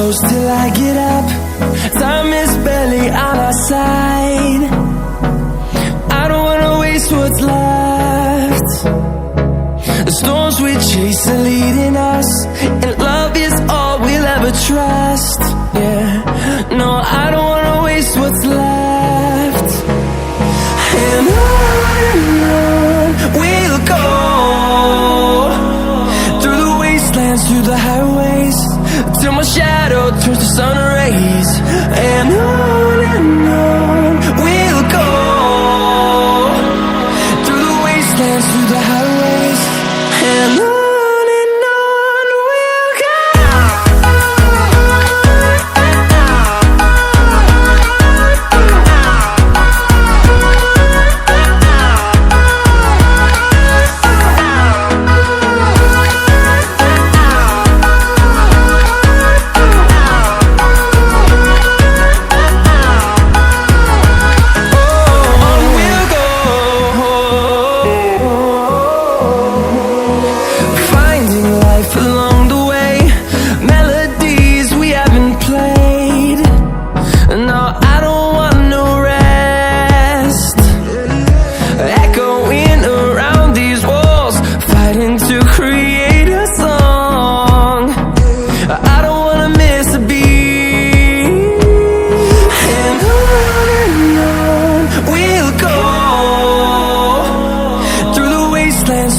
close till I get up. Time is barely on our side. I don't wanna waste what's left. The storms we chase are leading us, and love is all we'll ever trust. Yeah, no, I don't wanna waste what's left. And on we'll go, through the wastelands, through the highways, till my shadow turns to sun rays. And on we'll go, through the wastelands, through the highways, and on we'll go.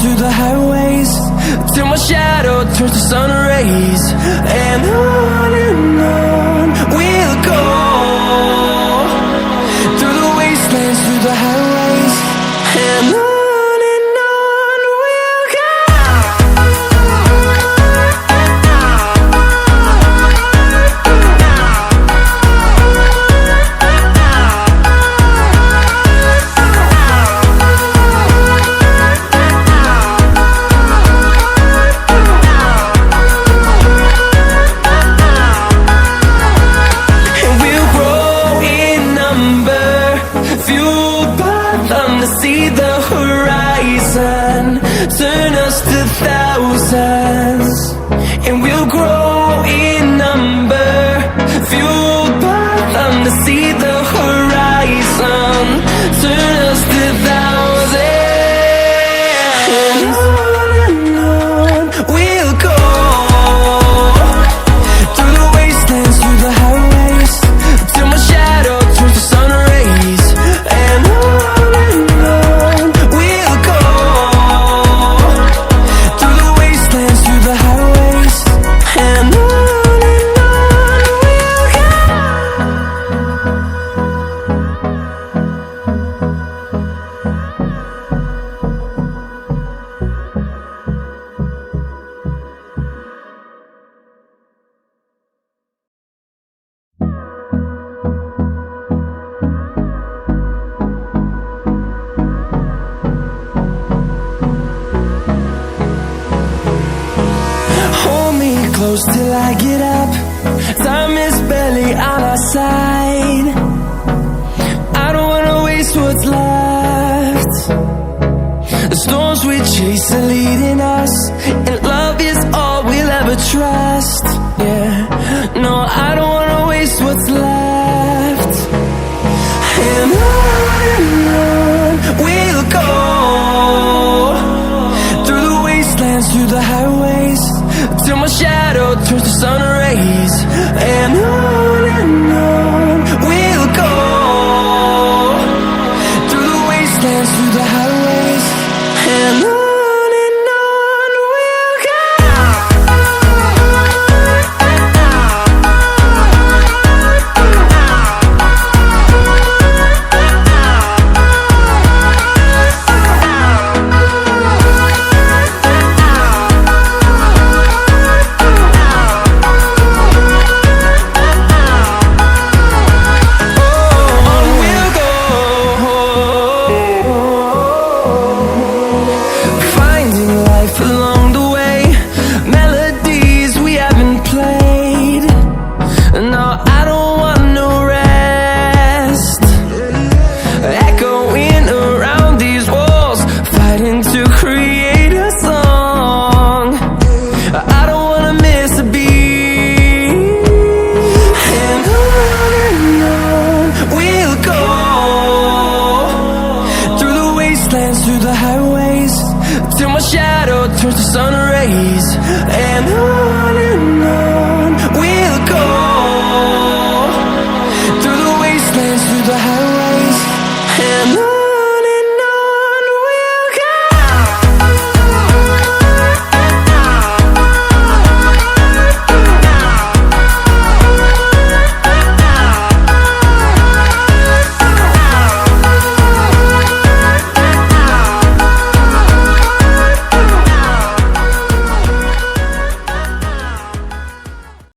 Through the highways, till my shadow turns to sun rays. And on we'll go, through the wastelands, through the highways, and on we'll go. See the horizon, turn us to thousands, and we'll grow in number, fueled by them. To see the horizon, turn us to thousands, and on we'll go, through the wastelands, through the highways, till my shadow turns to sun rays. And close till I get up. Time is barely on our side. I don't wanna waste what's left. The storms we chase are leading us, and love is all we'll ever trust. Yeah, no, I don't wanna waste what's left. And on we'll go, through the wastelands, through the highways, till my shadow turns to sun rays. And on we'll go, through the wastelands, through the